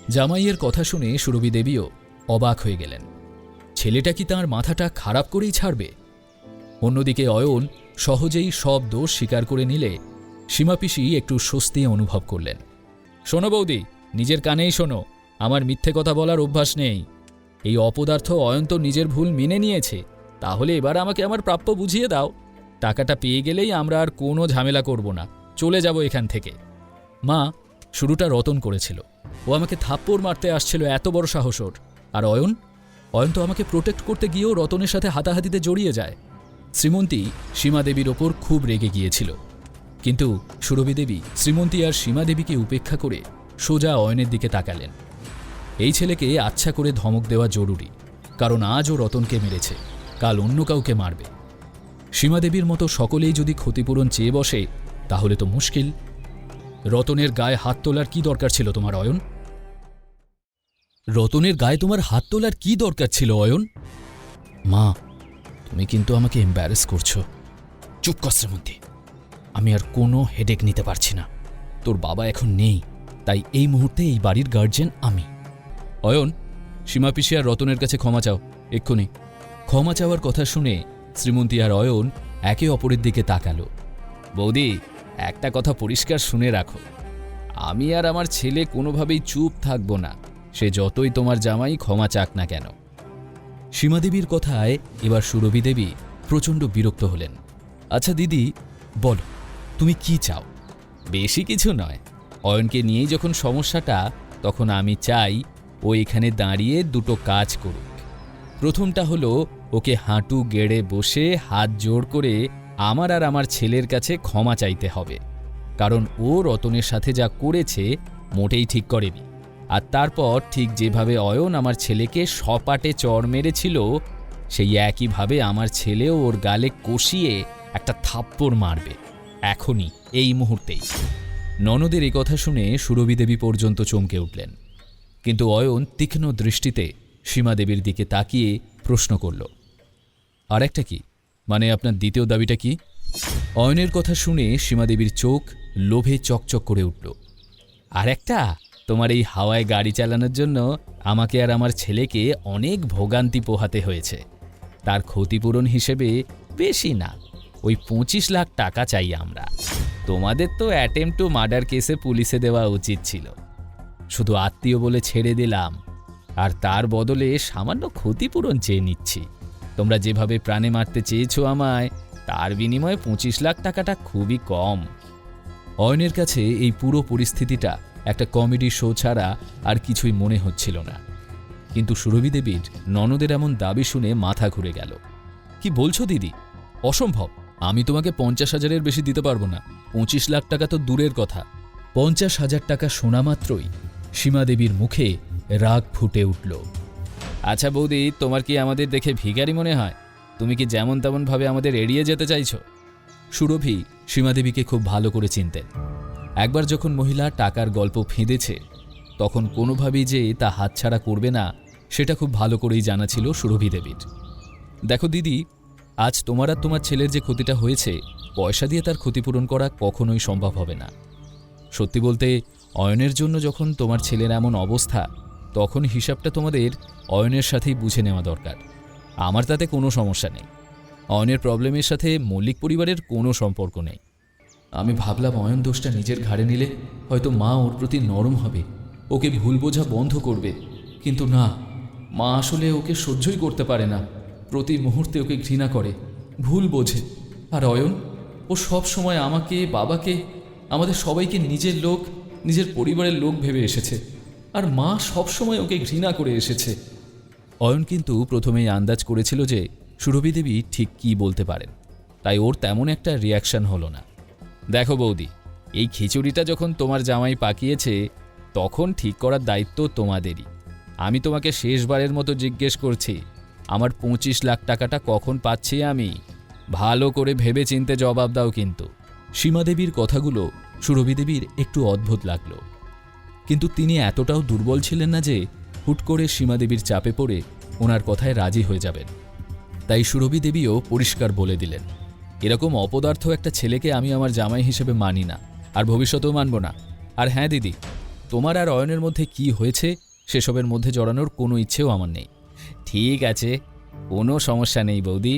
জামাইয়ের কথা শুনে সুরভি দেবীও অবাক হয়ে গেলেন। ছেলেটা কি তাঁর মাথাটা খারাপ করেই ছাড়বে? অন্যদিকে অয়ন সহজেই সব দোষ স্বীকার করে নিলে সীমাপিসি একটু স্বস্তি অনুভব করলেন। শোনো বৌদি, নিজের কানেই শোনো, আমার মিথ্যে কথা বলার অভ্যাস নেই। এই অপদার্থ অয়ন তো নিজের ভুল মেনে নিয়েছে, তাহলে এবার আমাকে আমার প্রাপ্য বুঝিয়ে দাও। টাকাটা পেয়ে গেলেই আমরা আর কোনো ঝামেলা করব না, চলে যাব এখান থেকে। মা, শুরুটা রতন করেছিল। ও আমাকে থাপ্পড় মারতে আসছিল, এত বড় সাহস ওর। আর অয়ন তো আমাকে প্রোটেক্ট করতে গিয়েও রতনের সাথে হাতাহাতিতে জড়িয়ে যায়। শ্রীমন্তী সীমা দেবীর ওপর খুব রেগে গিয়েছিল, কিন্তু সুরভি দেবী শ্রীমন্তী আর সীমা দেবীকে উপেক্ষা করে সোজা অয়নের দিকে তাকালেন। এই ছেলেকে আচ্ছা করে ধমক দেওয়া জরুরি, কারণ আজ ও রতনকে মেরেছে, কাল অন্য কাউকে মারবে। সীমা দেবীর মতো সকলেই যদি ক্ষতিপূরণ চেয়ে বসে, তাহলে তো মুশকিল। রতনের গায়ে হাত তোলার কি দরকার ছিল তোমার অয়ন? রতনের গায়ে তোমার হাত তোলার কি দরকার ছিল অয়ন? মা, তুমি কিন্তু আমাকে এম্বারেস করছো। চুপ কর শ্রীমন্তী, আমি আর কোনো হেডেক নিতে পারছি না। তোর বাবা এখন নেই, তাই এই মুহূর্তে এই বাড়ির গার্জিয়ান আমি। অয়ন, সীমা পিসি আর রতনের কাছে ক্ষমা চাও, এক্ষুনি। ক্ষমা চাওয়ার কথা শুনে শ্রীমন্তী আর অয়ন একে অপরের দিকে তাকালো। বৌদি, একটা কথা পরিষ্কার শুনে রাখো, আমি আর আমার ছেলে কোনোভাবেই চুপ থাকব না, সে যতই তোমার জামাই ক্ষমা চাক না কেন। সীমাদেবীর কথায় এবার সুরভি দেবী প্রচণ্ড বিরক্ত হলেন। আচ্ছা দিদি, বলো তুমি কি চাও? বেশি কিছু নয়, অয়নকে নিয়েই যখন সমস্যাটা, তখন আমি চাই ও এখানে দাঁড়িয়ে দুটো কাজ করুক। প্রথমটা হলো, ওকে হাঁটু গেড়ে বসে হাত জোড় করে আমার আর আমার ছেলের কাছে ক্ষমা চাইতে হবে, কারণ ও রতনের সাথে যা করেছে মোটেই ঠিক করেনি। আর তারপর ঠিক যেভাবে অয়ন আমার ছেলেকে সপাটে চড় মেরেছিল, সেই একইভাবে আমার ছেলেও ওর গালে কষিয়ে একটা থাপ্পড় মারবে, এখনই, এই মুহূর্তেই। ননদের এই কথা শুনে সুরভি দেবী পর্যন্ত চমকে উঠলেন, কিন্তু অয়ন তীক্ষ্ণ দৃষ্টিতে সীমা দেবীর দিকে তাকিয়ে প্রশ্ন করল, আর একটা কি, মানে আপনার দ্বিতীয় দাবিটা কি? অয়নের কথা শুনে সীমা দেবীর চোখ লোভে চকচক করে উঠল। আর একটা, তোমার এই হাওয়ায় গাড়ি চালানোর জন্য আমাকে আর আমার ছেলেকে অনেক ভোগান্তি পোহাতে হয়েছে, তার ক্ষতিপূরণ হিসেবে বেশি না, ওই 25 লাখ টাকা চাই আমরা। তোমাদের তো অ্যাটেম্প টু মার্ডার কেসে পুলিশে দেওয়া উচিত ছিল, শুধু আত্মীয় বলে ছেড়ে দিলাম, আর তার বদলে সামান্য ক্ষতিপূরণ চেয়ে নিচ্ছি। তোমরা যেভাবে প্রাণে মারতে চেয়েছো আমায়, তার বিনিময়ে 25 লাখ টাকাটা খুবই কম। অয়নের কাছে এই পুরো পরিস্থিতিটা একটা কমেডি শো ছাড়া আর কিছুই মনে হচ্ছিল না, কিন্তু সুরভি দেবীর ননদের এমন দাবি শুনে মাথা ঘুরে গেল। কি বলছো দিদি? অসম্ভব, আমি তোমাকে 50,000-এর বেশি দিতে পারবো না। 25 লাখ টাকা তো দূরের কথা। 50,000 টাকা শোনা মাত্রই সীমা দেবীর মুখে রাগ ফুটে উঠল। আচ্ছা বৌদি, তোমার কি আমাদের দেখে ভিখারি মনে হয়? তুমি কি যেমন তেমনভাবে আমাদের এড়িয়ে যেতে চাইছো? সুরভি সীমাদেবীকে খুব ভালো করে চিনতেন। একবার যখন মহিলা টাকার গল্প ফেঁদেছে, তখন কোনোভাবেই যে তা হাতছাড়া করবে না, সেটা খুব ভালো করেই জানা ছিল সুরভি দেবীর। দেখো দিদি, আজ তোমার আর তোমার ছেলের যে ক্ষতিটা হয়েছে, পয়সা দিয়ে তার ক্ষতিপূরণ করা কখনোই সম্ভব হবে না। সত্যি বলতে, অয়নের জন্য যখন তোমার ছেলের এমন অবস্থা, তখন হিসাবটা তোমাদের অয়নের সাথেই বুঝে নেওয়া দরকার। আমার তাতে কোনো সমস্যা নেই। অয়নের প্রবলেমের সাথে মল্লিক পরিবারের কোনো সম্পর্ক নেই। আমি ভাবলাম অয়ন দোষটা নিজের ঘাড়ে নিলে হয়তো মা ওর প্রতি নরম হবে, ওকে ভুল বোঝা বন্ধ করবে, কিন্তু না, মা আসলে ওকে সহ্যই করতে পারে না। প্রতি মুহূর্তে ওকে ঘৃণা করে, ভুল বোঝে। আর অয়ন, ও সব সময় আমাকে, বাবাকে, আমাদের সবাইকে নিজের লোক, নিজের পরিবারের লোক ভেবে এসেছে, আর মা সব সময় ওকে ঘৃণা করে এসেছে। অয়ন কিন্তু প্রথমেই আন্দাজ করেছিল যে সুরভি দেবী ঠিক কী বলতে পারেন, তাই ওর তেমন একটা রিয়াকশন হলো না। দেখো বৌদি, এই খিচুড়িটা যখন তোমার জামাই পাকিয়েছে, তখন ঠিক করার দায়িত্ব তোমাদেরই। আমি তোমাকে শেষবারের মতো জিজ্ঞেস করছি, আমার 25 লাখ টাকাটা কখন পাচ্ছি আমি? ভালো করে ভেবে চিনতে জবাব দাও কিন্তু। সীমা দেবীর কথাগুলো সুরভি দেবীর একটু অদ্ভুত লাগলো, কিন্তু তিনি এতটাও দুর্বল ছিলেন না যে হুট করে সীমা দেবীর চাপে পড়ে ওনার কথায় রাজি হয়ে যাবেন। তাই সুরভি দেবীও পরিষ্কার বলে দিলেন, এরকম অপদার্থ একটা ছেলেকে আমি আমার জামাই হিসেবে মানি না, আর ভবিষ্যতেও মানব না। আর হ্যাঁ দিদি, তোমার আর অয়নের মধ্যে কি হয়েছে সেসবের মধ্যে জড়ানোর কোনো ইচ্ছেও আমার নেই। ঠিক আছে, কোনো সমস্যা নেই বৌদি।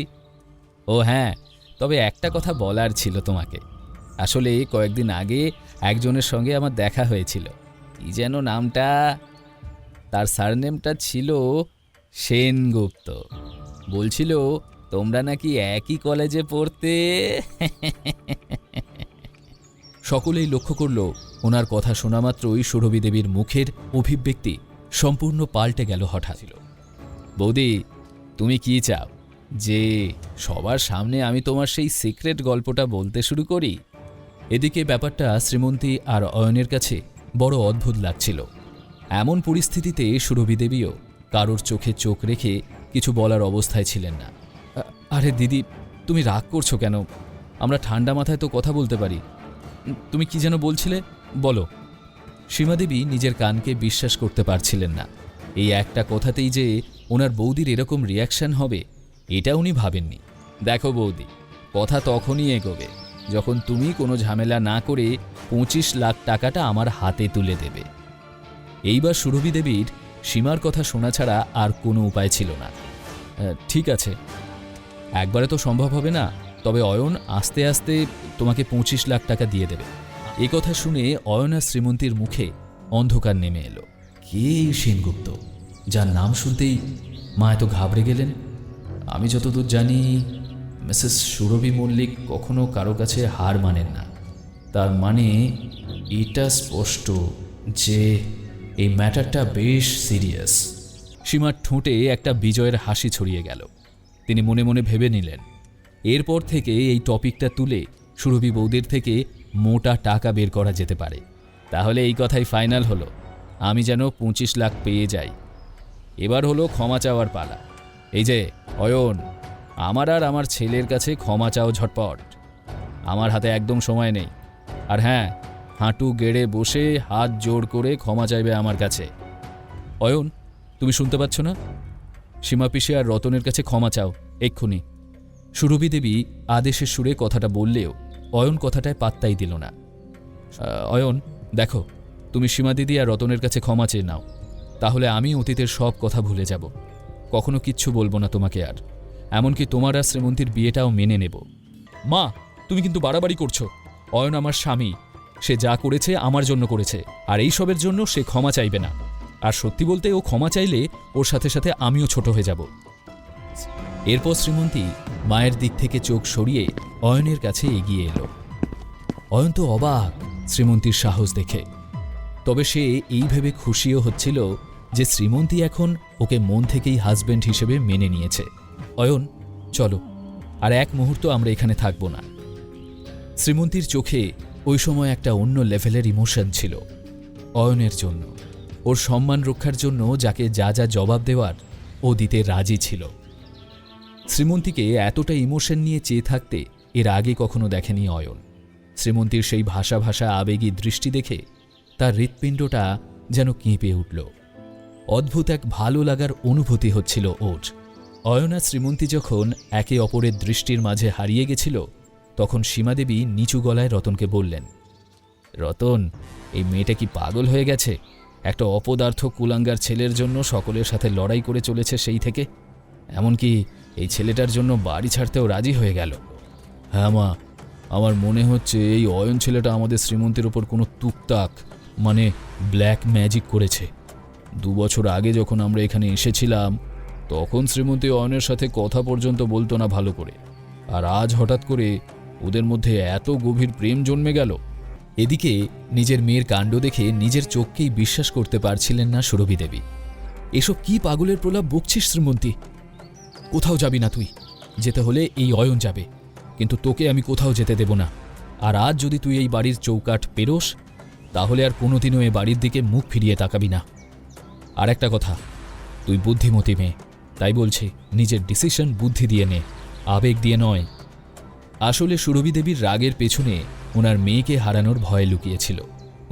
ও হ্যাঁ, তবে একটা কথা বলার ছিল তোমাকে। আসলে কয়েকদিন আগে একজনের সঙ্গে আমার দেখা হয়েছিল। কি যেন নামটা, তার সারনেমটা ছিল সেনগুপ্ত। বলছিল তোমরা নাকি একই কলেজে পড়তে। সকলেই লক্ষ্য করল ওনার কথা শোনা মাত্রই সুরভি দেবীর মুখের অভিব্যক্তি সম্পূর্ণ পাল্টে গেল হঠাৎ। বৌদি, তুমি কি চাও যে সবার সামনে আমি তোমার সেই সিক্রেট গল্পটা বলতে শুরু করি? এদিকে ব্যাপারটা শ্রীমন্তী আর অয়নের কাছে বড় অদ্ভুত লাগছিল। এমন পরিস্থিতিতে সুরভি দেবীও কারোর চোখে চোখ রেখে কিছু বলার অবস্থায় ছিলেন না। আরে দিদি, তুমি রাগ করছো কেন? আমরা ঠান্ডা মাথায় তো কথা বলতে পারি। তুমি কি যেন বলছিলে, বলো। সীমাদেবী নিজের কানকে বিশ্বাস করতে পারছিলেন না। এই একটা কথাতেই যে ওনার বৌদির এরকম রিয়াকশন হবে এটা উনি ভাবেননি। দেখো বৌদি, কথা তখনই এগোবে যখন তুমি কোনো ঝামেলা না করে 25 লাখ টাকাটা আমার হাতে তুলে দেবে। এইবার সুরভি দেবীর সীমার কথা শোনা ছাড়া আর কোনো উপায় ছিল না। ঠিক আছে, একবারে তো সম্ভব হবে না, তবে অয়ন আস্তে আস্তে তোমাকে 25 লাখ টাকা দিয়ে দেবে। এই কথা শুনে অয়ন আর শ্রীমন্তীর মুখে অন্ধকার নেমে এলো। কে এই সেনগুপ্ত, যার নাম শুনতেই মা এত ঘাবড়ে গেলেন? আমি যতদূর জানি মিসেস সুরভি মল্লিক কখনো কারো কাছে হার মানেন না। তার মানে এটা স্পষ্ট যে এই ম্যাটারটা বেশ সিরিয়াস। সীমার ঠোঁটে একটা বিজয়ের হাসি ছড়িয়ে গেল। তিনি মনে মনে ভেবে নিলেন, এরপর থেকে এই টপিকটা তুলে সুরভি বৌদির থেকে মোটা টাকা বের করা যেতে পারে। তাহলে এই কথাই ফাইনাল হলো, আমি যেন 25 লাখ পেয়ে যাই। এবার হলো ক্ষমা চাওয়ার পালা। এই যে অয়ন, আমার আর আমার ছেলের কাছে ক্ষমা চাও ঝটপট। আমার হাতে একদম সময় নেই। আর হ্যাঁ, হাঁটু গেড়ে বসে হাত জোড় করে ক্ষমা চাইবে আমার কাছে। অয়ন, তুমি শুনতে পাচ্ছ না? সীমা পিসি আর রতনের কাছে ক্ষমা চাও এক্ষুনি। সুরভি দেবী আদেশের সুরে কথাটা বললেও অয়ন কথাটায় পাত্তাই দিল না। অয়ন, দেখো, তুমি সীমা দিদি আর রতনের কাছে ক্ষমা চেয়ে নাও, তাহলে আমি অতীতের সব কথা ভুলে যাব। কখনো কিচ্ছু বলবো না তোমাকে আর, এমনকি তোমার আর শ্রীমন্তীর বিয়েটাও মেনে নেব। মা, তুমি কিন্তু বাড়াবাড়ি করছো। অয়ন আমার স্বামী, সে যা করেছে আমার জন্য করেছে, আর এই সবের জন্য সে ক্ষমা চাইবে না। আর সত্যি বলতে ও ক্ষমা চাইলে ওর সাথে সাথে আমিও ছোট হয়ে যাব। এরপর শ্রীমন্তী মায়ের দিক থেকে চোখ সরিয়ে অয়নের কাছে এগিয়ে এলো। অয়ন তো অবাক শ্রীমন্তীর সাহস দেখে। তবে সে এই ভেবে খুশিও হচ্ছিল যে শ্রীমন্তী এখন ওকে মন থেকেই হাজব্যান্ড হিসেবে মেনে নিয়েছে। অয়ন, চলো, আর এক মুহূর্ত আমরা এখানে থাকব না। শ্রীমন্তীর চোখে ওই সময় একটা অন্য লেভেলের ইমোশন ছিল। অয়নের জন্য, ওর সম্মান রক্ষার জন্য যাকে যা যা জবাব দেওয়ার ও দিতে রাজি ছিল। শ্রীমন্তীকে এতটা ইমোশন নিয়ে চেয়ে থাকতে এর আগে কখনো দেখেনি অয়ন। শ্রীমন্তীর সেই ভাষা ভাষা আবেগী দৃষ্টি দেখে তার হৃৎপিণ্ডটা যেন কেঁপে উঠল। অদ্ভুত এক ভালো লাগার অনুভূতি হচ্ছিল ওর। অয়ন আর শ্রীমন্তী যখন একে অপরের দৃষ্টির মাঝে হারিয়ে গেছিল, তখন সীমাদেবী নিচু গলায় রতনকে বললেন, রতন, এই মেয়েটা কি পাগল হয়ে গেছে? একটা অপদার্থ কুলাঙ্গার ছেলের জন্য সকলের সাথে লড়াই করে চলেছে সেই থেকে, এমনকি এই ছেলেটার জন্য বাড়ি ছাড়তেও রাজি হয়ে গেল। হ্যাঁ মা, আমার মনে হচ্ছে এই অয়ন ছেলেটা আমাদের শ্রীমন্তীর ওপর কোনো তুকতাক মানে ব্ল্যাক ম্যাজিক করেছে। 2 বছর আগে যখন আমরা এখানে এসেছিলাম তখন শ্রীমন্তী অয়নের সাথে কথা পর্যন্ত বলতো না ভালো করে, আর আজ হঠাৎ করে ওদের মধ্যে এত গভীর প্রেম জন্মে গেল। এদিকে নিজের মেয়ের কাণ্ড দেখে নিজের চোখকেই বিশ্বাস করতে পারছিলেন না সুরভি দেবী। এসব কি পাগলের প্রলাপ বকছিস শ্রীমন্তী? কোথাও যাবি না তুই, যেতে হলে এই অয়ন যাবে, কিন্তু তোকে আমি কোথাও যেতে দেব না। আর আজ যদি তুই এই বাড়ির চৌকাঠ পেরোস তাহলে আর কোনোদিনও এ বাড়ির দিকে মুখ ফিরিয়ে তাকাবি না। আর একটা কথা, তুই বুদ্ধিমতী মেয়ে, তাই বলছি নিজের ডিসিশন বুদ্ধি দিয়ে নে, আবেগ দিয়ে নয়। আসলে সুরভি দেবীর রাগের পেছনে ওনার মেয়েকে হারানোর ভয় লুকিয়েছিল।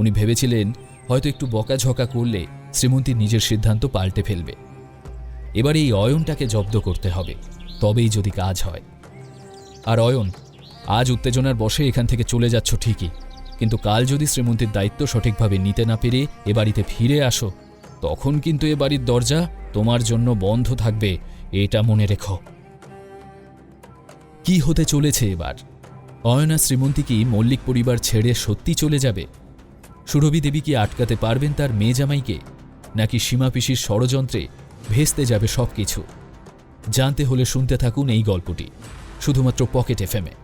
উনি ভেবেছিলেন হয়তো একটু বকাঝকা করলে শ্রীমন্তী নিজের সিদ্ধান্ত পাল্টে ফেলবে। এবার এই অয়নটাকে জব্দ করতে হবে, তবেই যদি কাজ হয়। আর অয়ন, আজ উত্তেজনার বশে এখান থেকে চলে যাচ্ছ ঠিকই, কিন্তু কাল যদি শ্রীমন্তীর দায়িত্ব সঠিকভাবে নিতে না পেরে এ বাড়িতে ফিরে আসো, তখন কিন্তু এ বাড়ির দরজা তোমার জন্য বন্ধ থাকবে, এটা মনে রেখো। কি হতে চলেছে এবার? অয়না শ্রীমন্তী কি মল্লিক পরিবার ছেড়ে সত্যি চলে যাবে? সুরভি দেবী কি আটকাতে পারবেন তার মেয়ে জামাইকে, নাকি সীমা পিসির ষড়যন্ত্রে ভেস্তে যাবে সবকিছু? জানতে হলে শুনতে থাকুন এই গল্পটি শুধুমাত্র পকেট এফএমে।